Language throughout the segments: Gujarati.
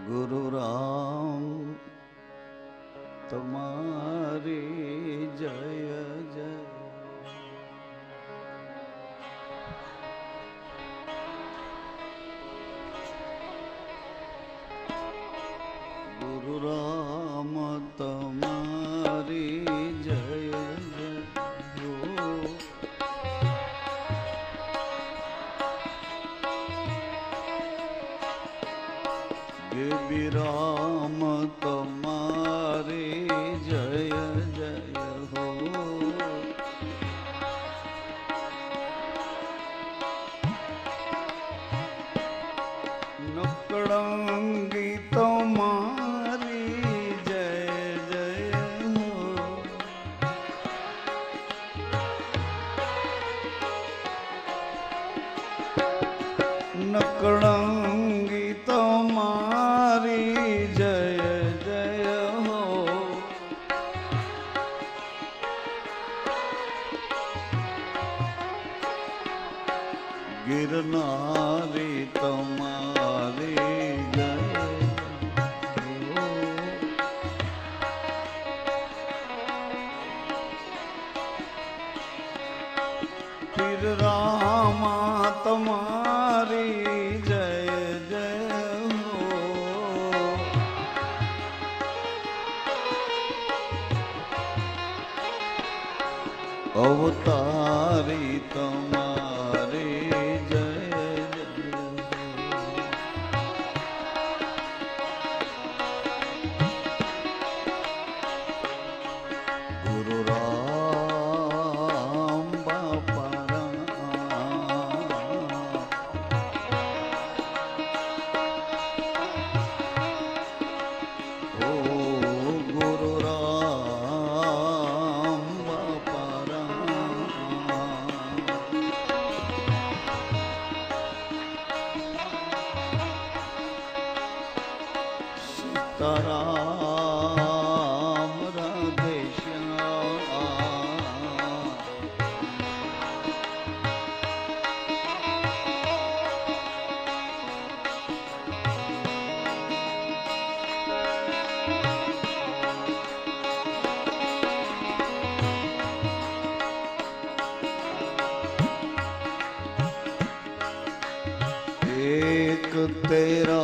गुरु राम तुम्हारी जय जय। गुरु राम तुम्हारी जय जय हो। देवी राम तुम्हारी जय जय हो। नकड़ंगी तुम्हारी जय जय हो। नकड़ंगी तुम्हारी जय जय हो। गिरनारी तुम्हारी जय हो। फिर रामा तुम्हारी जय जय हो। अवतारी तुम्हारी जय जय हो। गुरु राम बापा राम। ओ गुरु राम बापा राम। सीताराम राधे श्याम। एक तेरा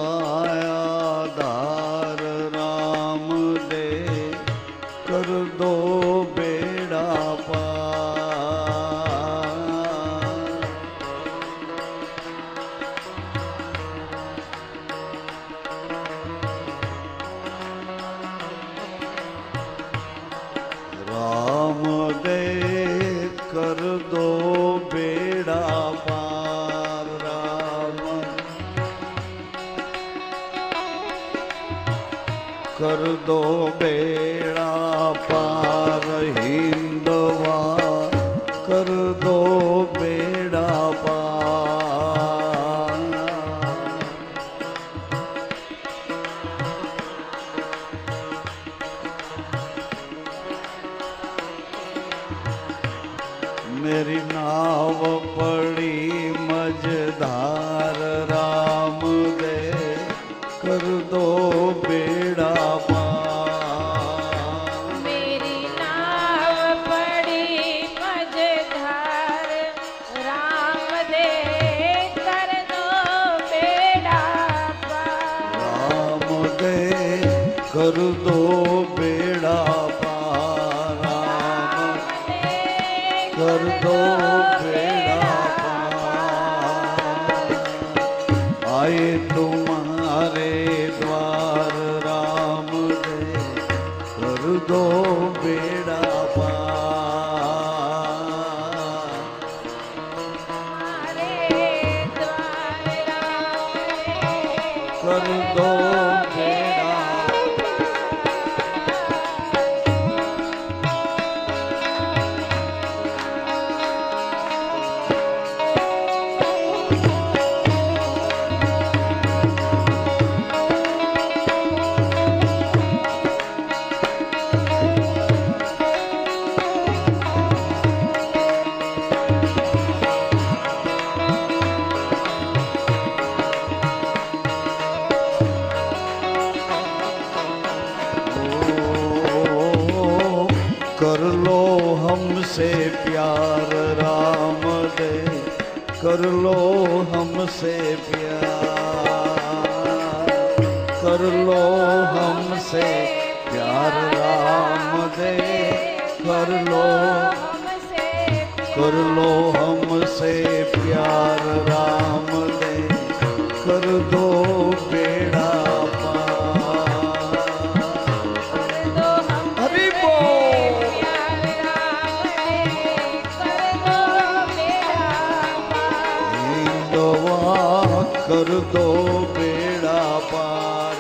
आधार राम दे कर दो बेड़ा पार। राम दे कर दो बेड़ा पार। राम कर दो बेड़ा पार। हिंदवा कर दो बेड़ा पार। मेरी नाव पड़ी मझधार। राम दे कर दो बेड़ा पार। मेरी नाव पड़ी मझधार। राम दे कर दो बेड़ा पार। राम दे कर दो बेड़ा पार। राम दे कर दो बेड़ा पार। आए तुम्हारे द्वार। राम दे कर दो बेड़ा पार। हमारे द्वार राम दे कर दो बेड़ा कर लो हमसे प्यार राम दे, कर लो हमसे प्यार, कर लो हमसे प्यार राम दे, कर लो हमसे प्यार राम दे, कर दो बेड़ा पार। हरि बोल। हिंदवा कर दो बेड़ा पार,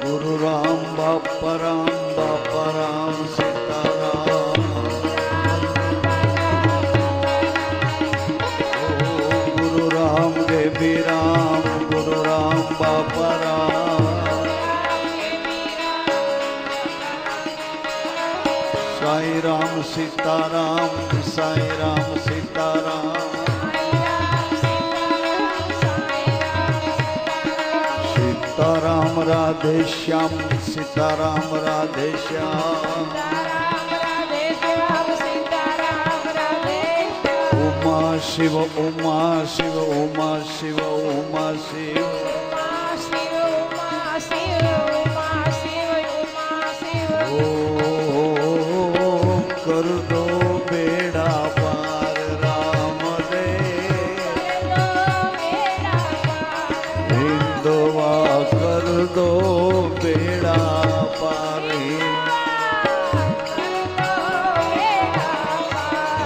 गुरु राम बापा राम सीताराम, गुरु राम देवी राम, गुरु राम बापा राम, साई राम सीताराम, साई राम सीताराम, सीताराम राधे श्याम, सीताराम राधे श्याम, उमा शिव उमा शिव उमा शिव उमा शिव, ओ कर दो बेड़ा पार राम दे, हिंदवा कर दो बेड़ा पार,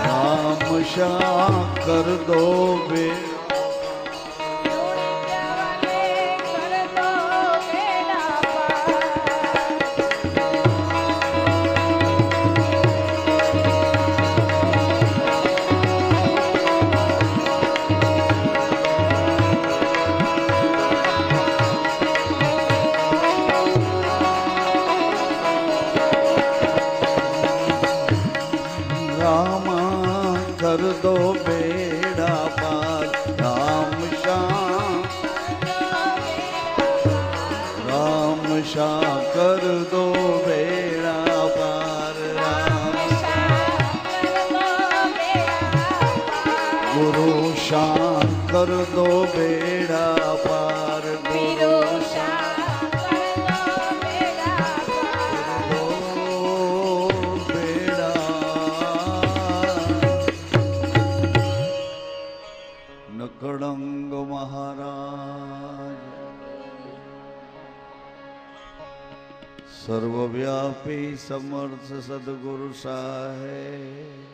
राम श्याम कर दो बेड़ा, कर दो बेड़ा पार, राम श्याम कर दो बेड़ा पार, गुरु श्याम कर दो बेड़ा पार, गुरु नकड़ंग महाराज, सर्वव्यापी समर्थ सदगुरु साहेब,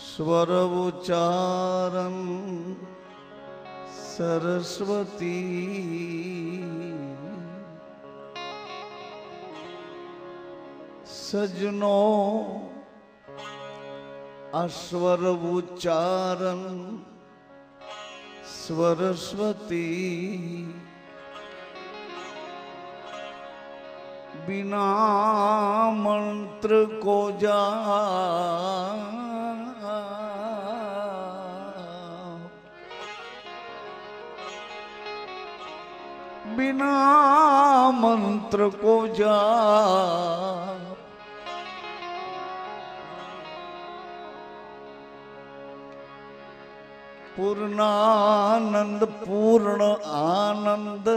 स्वर उच्चारण सरस्वती, सजनों अस्वर उच्चारण सरस्वती, बिना मंत्र को जा बिना मंत्र को जा, पूर्णानंद पूर्ण आनंद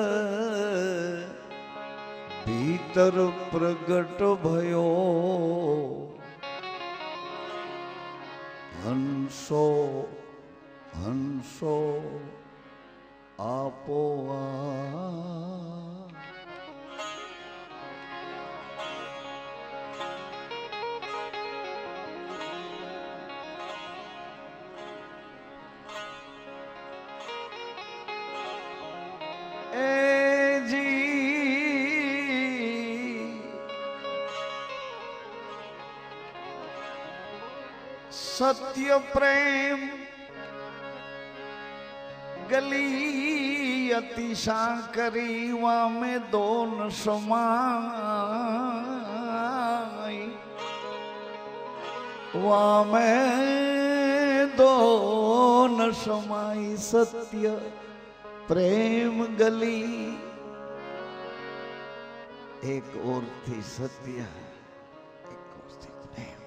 भीतर प्रगट भयो, हंसो हंसो आपोआ, सत्य प्रेम गली अतिशा करी वामे दोन समाई वामे दोन समाई सत्य प्रेम गली एक और थी सत्य एक और थी प्रेम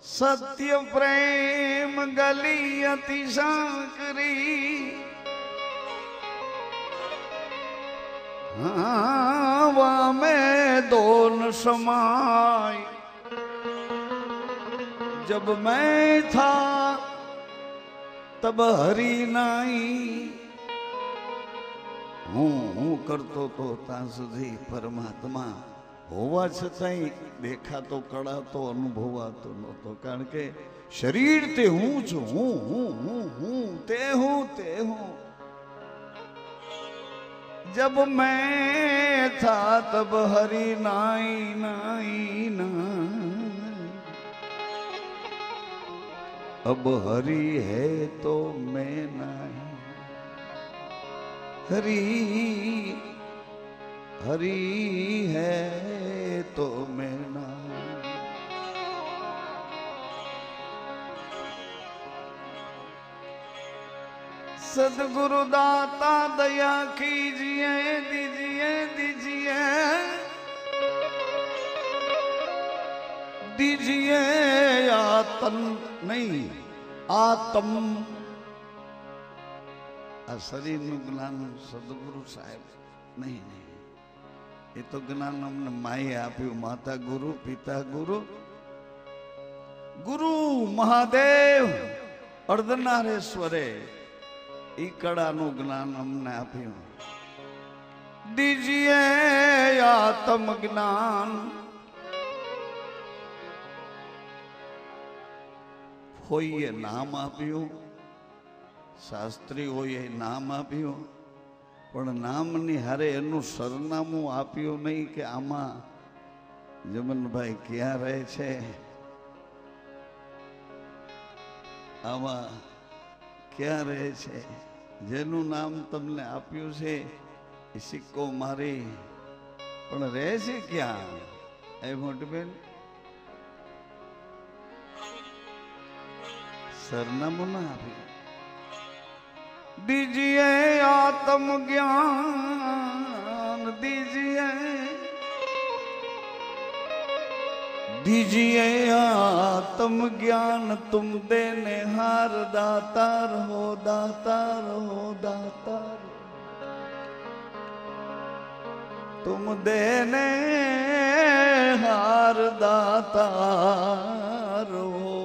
सत्य प्रेम गली अतिशाकरी वामे दोन समाई जब मैं था तब हरि नाई હું કરતો તો ત્યાં સુધી પરમાત્મા હોવા છતાંય દેખાતો કળાતો અનુભવાતો નહોતો કારણ કે શરીર તે હું છું હું તે હું जब मैं था तब हरि नाई नाई नाई अब हरि है तो मैं नाई हरि हरि है तो मैं नाई सदगुरु दाता दया कीजिए दीजिए दीजिए दीजिए आतन नहीं आत्म आ शरीर नु ज्ञान सदगुरु साहेब नहीं नहीं ये तो ज्ञान हमने माए आप्યું माता गुरु पिता गुरु गुरु महादेव अर्धनारेश्वरे ई कड़ा नु ज्ञान हमने आप्યું दीजिए आत्म ज्ञान होइए नाम आप्યું शास्त्री होइए नाम आप्યું पण नाम नी हारे एनु सरनामું आप्યું नहीं कि आमा जमन भाई क्या रहे छे आमा क्या रहे छे जेनु नाम तमने आप्યું छे ए सिक्को मारी पण रहे छे क्या ए मोटी बेन सरनामું ना आप्યું दीजिए आत्म ज्ञान दीजिए दीजिए आत्म ज्ञान तुम देने हार दातार हो दातार हो दातार तुम देने हार दातार हो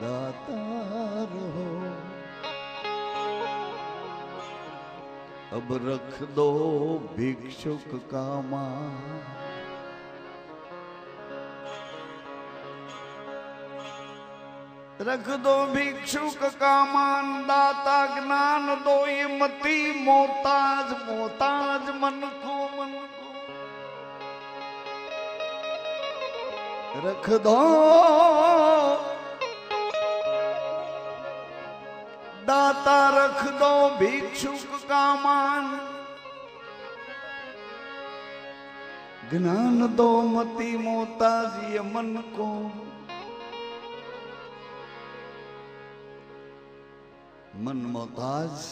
दातार हो अब रख दो भिक्षुक का मान रख दो भिक्षुक का मान दाता ज्ञान दो ये मती मोहताज मोहताज मन को रख दो दाता रख दो भिक्षुक का मान ज्ञान दो मती मोहताज ये मन को मन मोहताज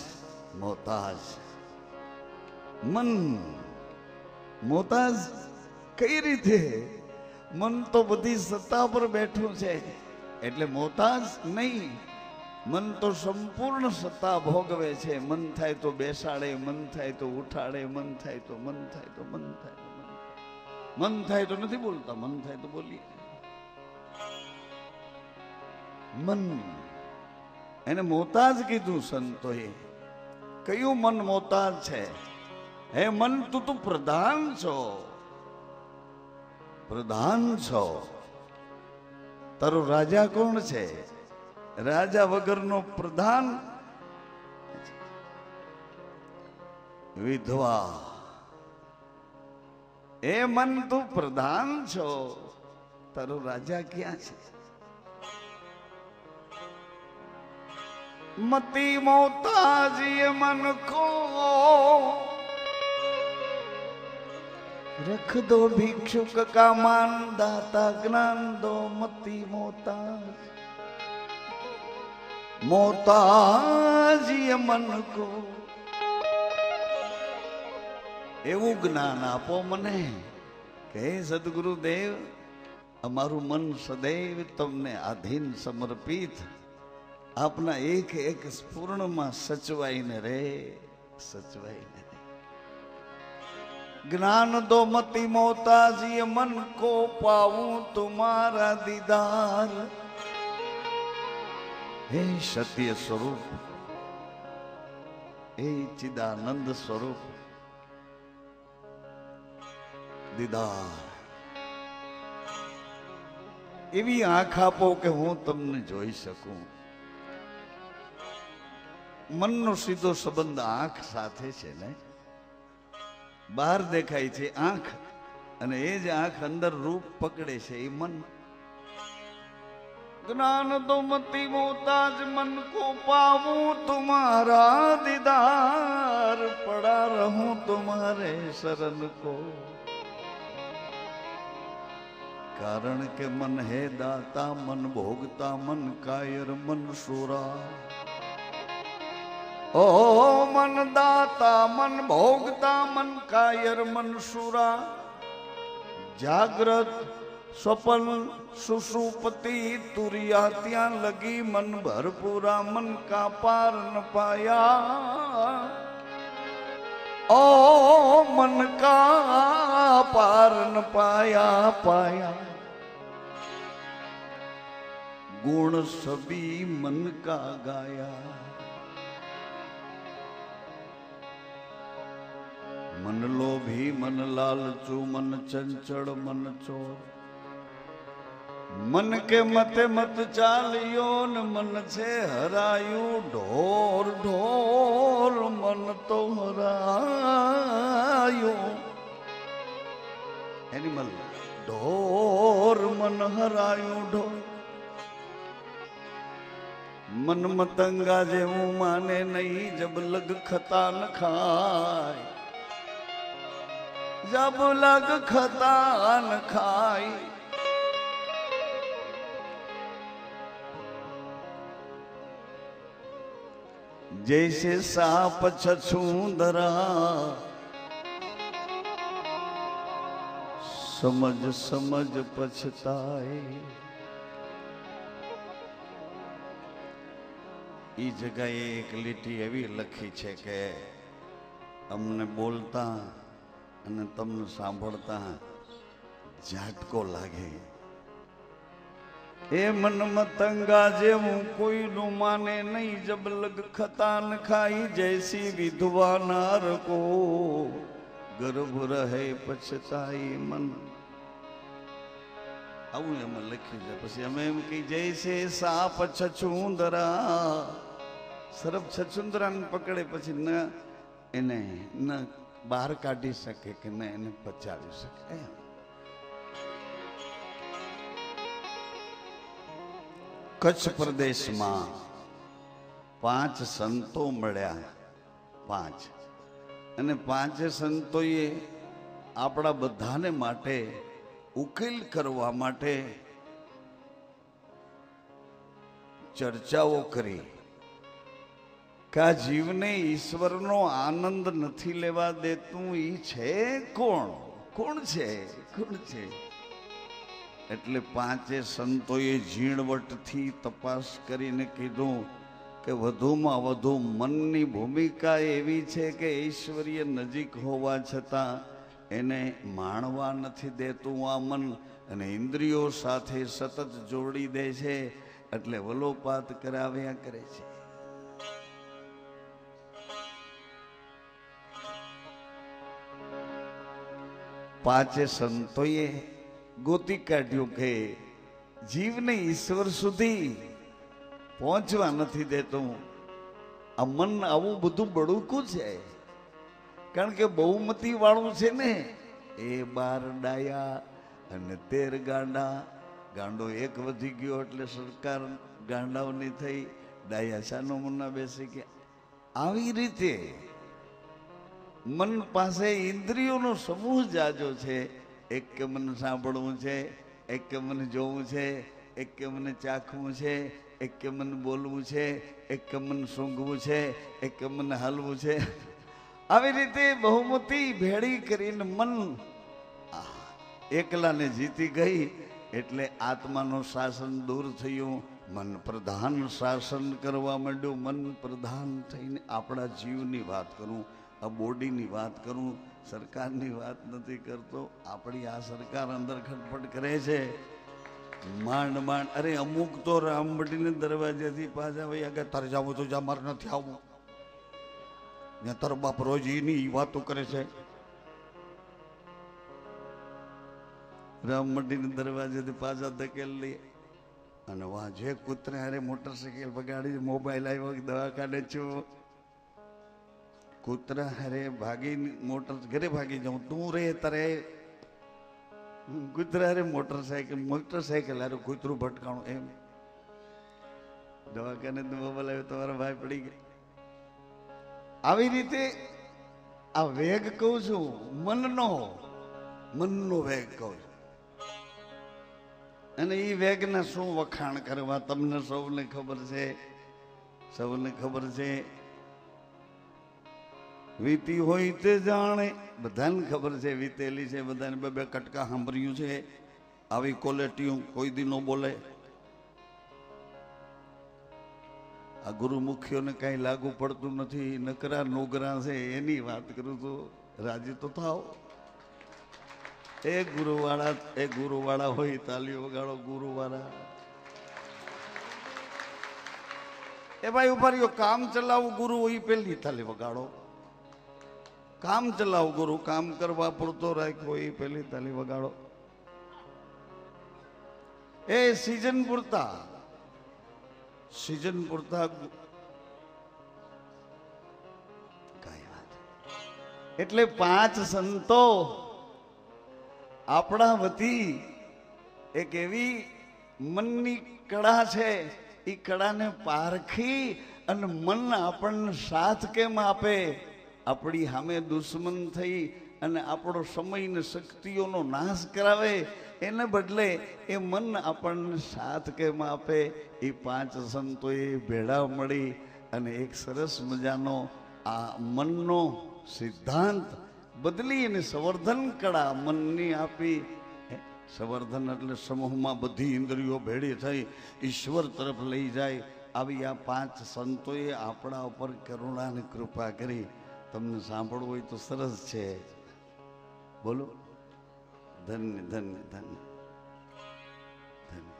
मोहताज मन मोहताज कई रीते मन तो बधी सत्ता पर बैठू छे एटले मोहताज नहीं मन तो संपूर्ण सत्ता भोगवे छे मन थाय तो बेसाड़े मन थाय तो उठाड़े मन थाय तो मन थाय तो मन थाय तो मन थाय तो नहीं बोलता मन थाय तो बोलिए मन એને મોહતાજ કીધું સંતોએ કયું મન મોહતાજ છે હે મન તું પ્રધાન છો પ્રધાન છો તારો રાજા કોણ છે રાજા વગરનો પ્રધાન વિધવા એ મન તું પ્રધાન છો તારો રાજા ક્યાં છે मती मोहताजी मन को रख दो भिक्षुक का मान, दाता ज्ञान दो मती मोहताज। मोहताजी मन को એવું જ્ઞાન આપો મને કે હે સદગુરુદેવ, અમારું મન સદૈવ તમને આધીન સમર્પિત, આપના એક એક સ્ફૂર્ણમાં સચવાઈને રે, સચવાઈને રે। ज्ञान दो मति मोहताजी मन को, पाऊं तुम्हारा दीदार। हे सत्य स्वरूप, हे चिदानंद स्वरूप, दीदार એવી આંખ આપો કે હું તમને જોઈ શકું। મનનો સીધો સંબંધ આંખ સાથે છે ને, બહાર દેખાય છે આંખ, અને એ જ આંખ અંદર રૂપ પકડે છે એ મન। ज्ञान दो मति मोहताज मन को, पाऊं तुम्हारा दीदार। पड़ा रहूं तुम्हारे शरण को, कारण के मन है दाता, मन भोगता, मन कायर, मन सूरा। ओ मन दाता, मन भोगता, मन कायर, मन सूरा। जागृत स्वपन सुषुप्ति तुरिया त्या लगी, मन भरपूरा, मन का पार न पाया। ओ मन का पार न पाया, पाया। गुण सभी मन का गाया। मन लोभी, मन लालचू, मन चंचल, मन चोर। मन के मते मत चालियो, न मन छे हरायू। ढोर ढोर मन तो हरायो। एनिमल ढोर मन हरायू। ढोर मन मतंगा जेवू माने नहीं, जब लग खता न खाय। जब लग खता न खाय। जैसे साप छछूंदरा, समझ समझ पछताए। ई जगह एक લીટી એવી લખી છે કે અમને બોલતા અને તમને સાંભળતા ઝાટકો લાગે। એ મન મતંગા જેવું કોઈનું માને નહીં, જબ લગ ખતા ન ખાઈ। જૈસી વિધવા નાર કો ગર્ભ રહે પછતાઈ મન। આવું એમાં લખ્યું છે। પછી અમે એમ કહી, જૈસે સાપ છછુંદરા, સરપ છછુંદરાને પકડે પછી ન એને ન બહાર કાઢી શકે કે ન એને પચાવી શકે। કચ્છ પ્રદેશમાં 5 સંતો મળ્યા, 5, અને 5 સંતોએ આપણા બધાને માટે ઉકેલ કરવા માટે ચર્ચાઓ કરી કે આ જીવને ઈશ્વરનો આનંદ નથી લેવા દેતું ઈ છે કોણ? કોણ છે? કોણ છે? એટલે 5 સંતોએ ઝીણવટથી તપાસ કરીને કીધું કે વધુમાં વધુ મનની ભૂમિકા એવી છે કે ઐશ્વર્ય નજીક હોવા છતાં એને માણવા નથી દેતું આ મન, અને ઇન્દ્રિયો સાથે સતત જોડી દે છે, એટલે વલોપાત કરાવ્યા કરે છે। પાંચે સંતોએ ગોતી કાઢ્યું કે જીવને ઈશ્વર સુધી પહોંચવા નથી દેતું આ મન। આવું બધું બળુકું છે, કારણ કે બહુમતી વાળું છે ને, એ 12 ડાયા અને 13 ગાંડા। ગાંડો એક વધી ગયો એટલે સરકાર ગાંડાઓની થઈ, ડાયા શાનો મુન્ના બેસી કે આવી રીતે મન પાસે ઇન્દ્રિયોનો સમૂહ જાજો છે. એક કે મને સાંભળવું છે, એક કે મને જોવું છે, એક કે મને ચાખવું છે, એક કે મને બોલવું છે, એક કે મને સૂંઘવું છે, એક કે મને હાલવું છે. આવી રીતે બહુમતી ભેળી કરીને મન એકલાને જીતી ગઈ. એટલે આત્માનું શાસન દૂર થયું, મન પ્રધાન શાસન કરવા માંડ્યું. મન પ્રધાન થઈને આપણા જીવની વાત કરું, આ બોડીની વાત કરું, સરકારની વાત નથી કરતો. આપણી આ સરકાર અંદર ખટપટ કરે છે, માંડ માંડ. અરે અમુક તો રામબટીને દરવાજેથી પાછા ભાઈ આગળ તારે જવું તો જા, મારે નથી આવવું. ત્યાં તારો બાપ રોજ એની વાતો કરે છે. રામબટીને દરવાજેથી પાછા ધકેલ લઈએ અને વાહ જે કૂતરે હારે મોટરસાઇકલ બગાડી, મોબાઈલ આવ્યો, દવાખાને છું, કૂતરા હારે ભાગી મોટર ઘરે ભાગી જાઉં, તું રે તારે કૂતરા હારે મોટરસાઇકલ હારે કૂતરું ભટકાણું. એમ દવાખાને મોબાઈલ આવ્યો, તમારા ભાઈ પડી ગયા. આવી રીતે આ વેગ કહું છું, મનનો વેગ કહું છું. અને એ વેગના શું વખાણ કરવા તમને સૌને ખબર છે, સૌને ખબર છે. વીતી હોય તે જાણે, બધાને ખબર છે વીતેલી છે, બધાને બે બે કટકા સાંભળ્યું છે. આવી ક્વોલિટીઓ કોઈ દી ન બોલે. આ ગુરુમુખીઓને કઈ લાગુ પડતું નથી, નકરા નોગરા છે એની વાત કરું છું. રાજી તો થાવ. એ ગુરુવાળા હોય તાલીઓ વગાડો. ગુરુવાળા એ ભાઈ ઉભા રહ્યો. કામ ચલાવું ગુરુ હોય પેલી તાલી વગાડો. કામ ચલાવ ગુરુ, કામ કરવા પૂરતો રાખ્યો એ પેલી તાલી વગાડો. એ સીઝન પૂરતા કઈ વાત. એટલે 5 સંતો આપણા વતી એક એવી મનની કળા છે, એ કળાને પારખી અને મન આપણને સાથ કેમ આપે. આપણી સામે દુશ્મન થઈ અને આપણો સમય ને શક્તિઓનો નાશ કરાવે, એને બદલે એ મન આપણને સાથ કેમ આપે. એ 5 સંતોએ ભેળા મળી અને એક સરસ મજાનો આ મનનો સિદ્ધાંત બદલી અને સંવર્ધન કળા મનની આપી. સંવર્ધન એટલે સમૂહમાં બધી ઇન્દ્રિયો ભેળી થઈ ઈશ્વર તરફ લઈ જાય. આવી આ 5 સંતોએ આપણા ઉપર કરુણા અને કૃપા કરી. તમને સાંભળવું હોય તો સરસ છે, બોલો. ધન્ય ધન્ય ધન્ય ધન્ય.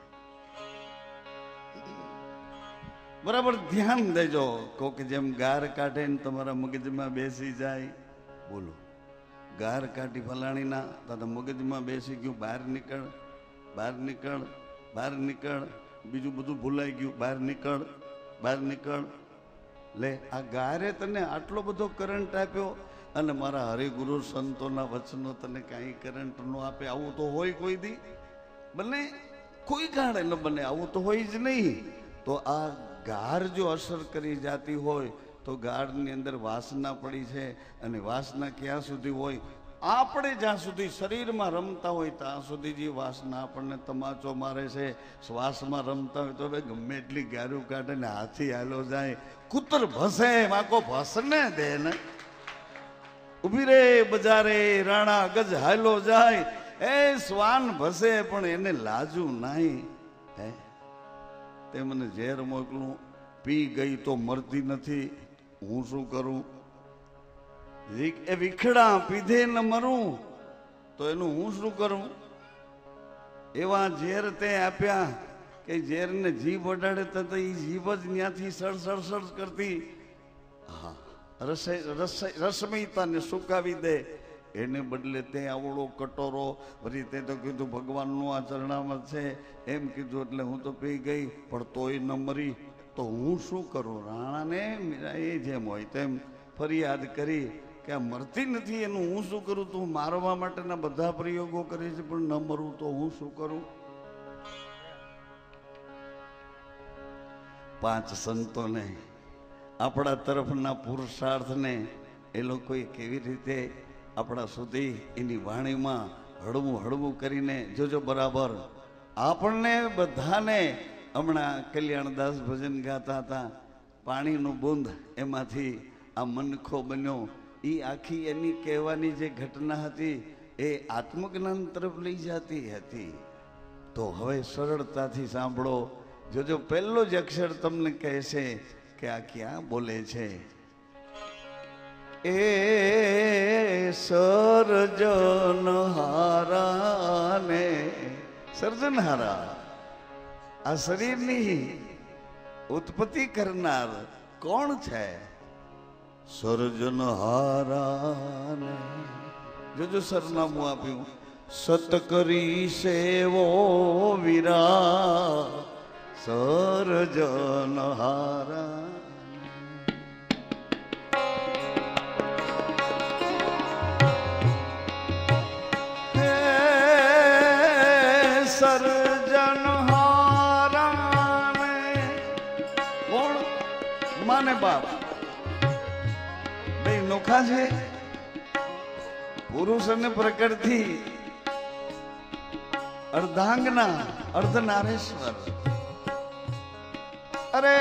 બરાબર ધ્યાન દેજો. કોક જેમ ગાર કાઢે ને તમારા મગજમાં બેસી જાય. બોલો, ગાર કાઢી ફલાણીના તારા મગજમાં બેસી ગયું. બહાર નીકળ, બહાર નીકળ, બહાર નીકળ. બીજું બધું ભૂલાઈ ગયું. બહાર નીકળ, બહાર નીકળ. લે, આ ગારે તને આટલો બધો કરંટ આપ્યો અને મારા હરિગુરુ સંતોના વચનો તને કાંઈ કરંટ ન આપે. આવું તો હોય કોઈ દી બને? કોઈ ગાળે ન બને. આવું તો હોય જ નહીં. તો આ ગાર જો અસર કરી જાતી હોય તો ગાળની અંદર વાસના પડી છે. અને વાસના ક્યાં સુધી હોય? આપણે જ્યાં સુધી શરીરમાં રમતા હોય ત્યાં સુધી જે વાસના આપણને તમાચો મારે છે. શ્વાસમાં રમતા હોય તો હવે ગમે એટલી ગારું કાઢે ને હાથી હાલો જાય. કૂતર ભસે માકો ભસને દે ને. ઉભી રે બજારે રાણા ગજ હાલો જાય. એ શ્વાન ભસે પણ એને લાજુ નહીં. હે, તે મને ઝેર મોકલું, પી ગઈ તો મરતી નથી, હું શું કરું? એ વિખડા પીધે ન મરું તો એનું હું શું કરું? એવા ઝેર તે આપ્યા કે ઝેરને જીભ અડાડે તો એ જીભ જ ત્યાંથી સળસળ કરતી. હા, રસમયતાને સુકાવી દે. એને બદલે તે આવડો કટોરો વળી તે તો કીધું ભગવાનનું આ ચરણામાં છે એમ કીધું એટલે હું તો પી ગઈ પણ તોય ન મરી. તો હું શું કરું? રાણાને મીરાએ જેમ હોય તેમ ફરિયાદ કરી કે આ મરતી નથી, એનું હું શું કરું? તું મારવા માટેના બધા પ્રયોગો કરે છે પણ ન મરું તો હું શું કરું? પાંચ સંતોને આપણા તરફના પુરુષાર્થને એ લોકોએ કેવી રીતે આપણા સુધી એની વાણીમાં હળવું હળવું કરીને જોજો બરાબર. આપણને બધાને હમણાં કલ્યાણદાસ ભજન ગાતા હતા, પાણીનું બુંદ એમાંથી આ મનખો બન્યો. એ આખી એની કહેવાની જે ઘટના હતી એ આત્મજ્ઞાન તરફ લઈ જતી હતી. તો હવે સરળતાથી સાંભળો. જોજો પહેલો જ અક્ષર તમને કહેશે કે આ ક્યાં બોલે છે. એ સર્જનહારા ને સર્જનહારા, આ શરીરની ઉત્પત્તિ કરનાર કોણ છે? સર્જનહારા ને જોજો સરનામું આપ્યું, સત કરી સેવો વીરા સર્જનહારા. સર્જનહારા કોણ? માને બાપ બે નોખા છે. પુરુષ અને પ્રકૃતિ, અર્ધાંગના અર્ધનારેશ્વર. અરે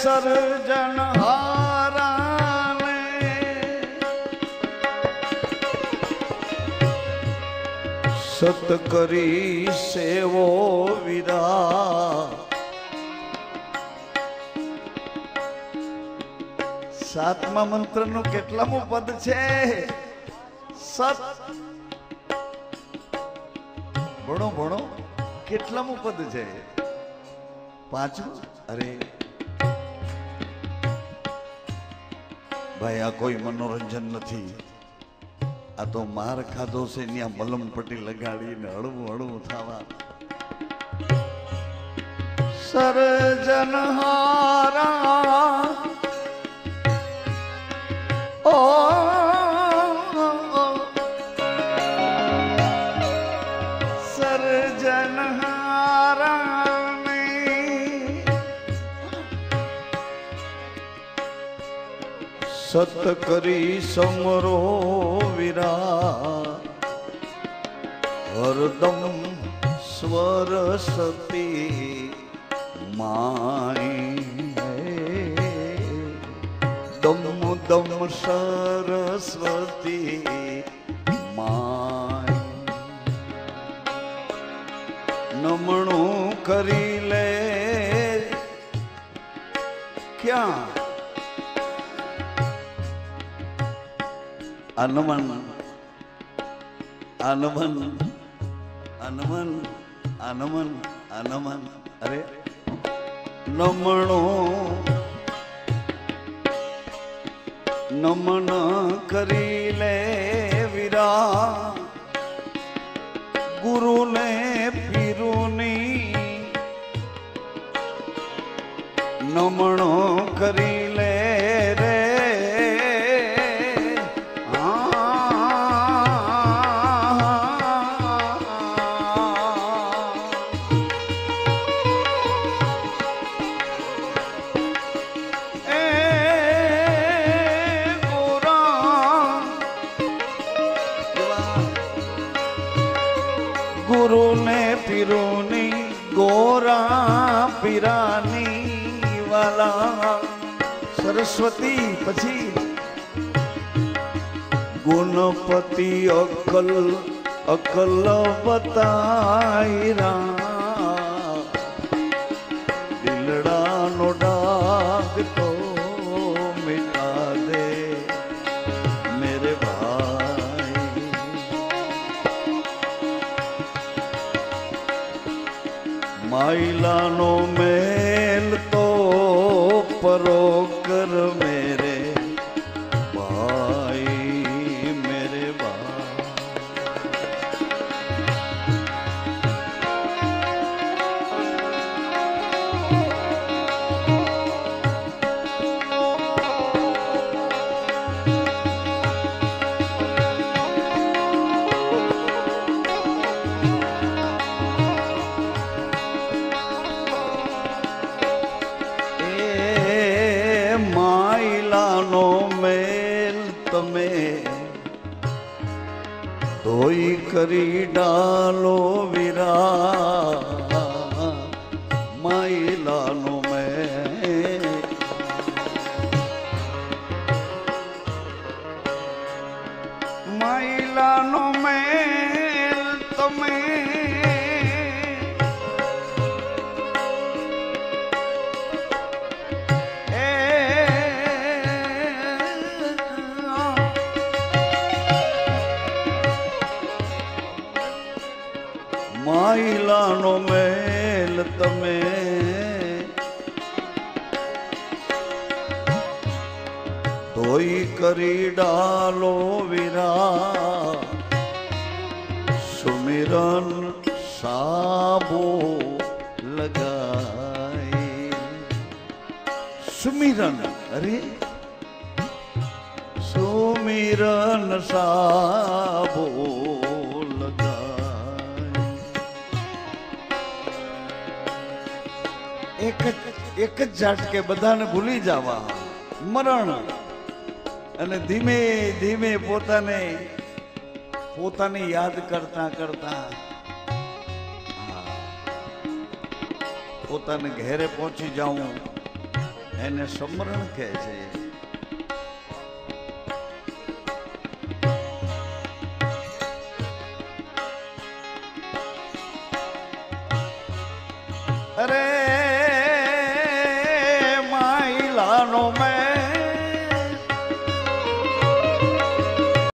સર્જનહારા ને સત કરી સેવો વિદા. સાતમા મંત્રનું કેટલામું પદ છે? સત. ભણો ભણો, કેટલામું પદ છે? પાંચમું. અરે ભાઈ, આ કોઈ મનોરંજન નથી. આ તો માર ખાધો છે ત્યાં મલમ પટ્ટી લગાડીને હળવું હળવું થવા. સર્જનહારા ઓ સર્જનહારા સત કરી સમરો વિરા હરદમ સ્વરસતી માય. દમ દમ સરસ્વતી માય. નમણું કરી લે ક્યાં? અનમન અનમન અનમન અનમન અનમન. અરે નમણો નમન કરી લે વીરા ગુરુને પીરુની. નમણો કરી લે રે ગુરુને પીરુની ગોરા પીરાની વાલા. સરસ્વતી પછી ગુણપતિ અકલ અકલ બતાયરા. દિલડાનો ડાગ તો મિટા દે મેરે ભાઈ. માઇલાનો મેલ તો પરો કર મેરે ભાઈ મેરે ભાઈ. માઈલાનો મેલ તમે ધોઈ કરી ડાલો વીરા માઈલાનો મેલ માઈલાનો મેલ તમે માઈલાનો મેલ તમે ધોઈ કરી ડાલો વીરા સુમિરન સાબો લગાય સુમિરન અરે સુમિરન સાબો એક જ ઝાટકે બધાને ભૂલી જવા મરણ અને ધીમે ધીમે પોતાને યાદ કરતા કરતા પોતાને ઘેરે પહોંચી જાઉં એને સમરણ કહે છે. અરે માઈલાનો મેલ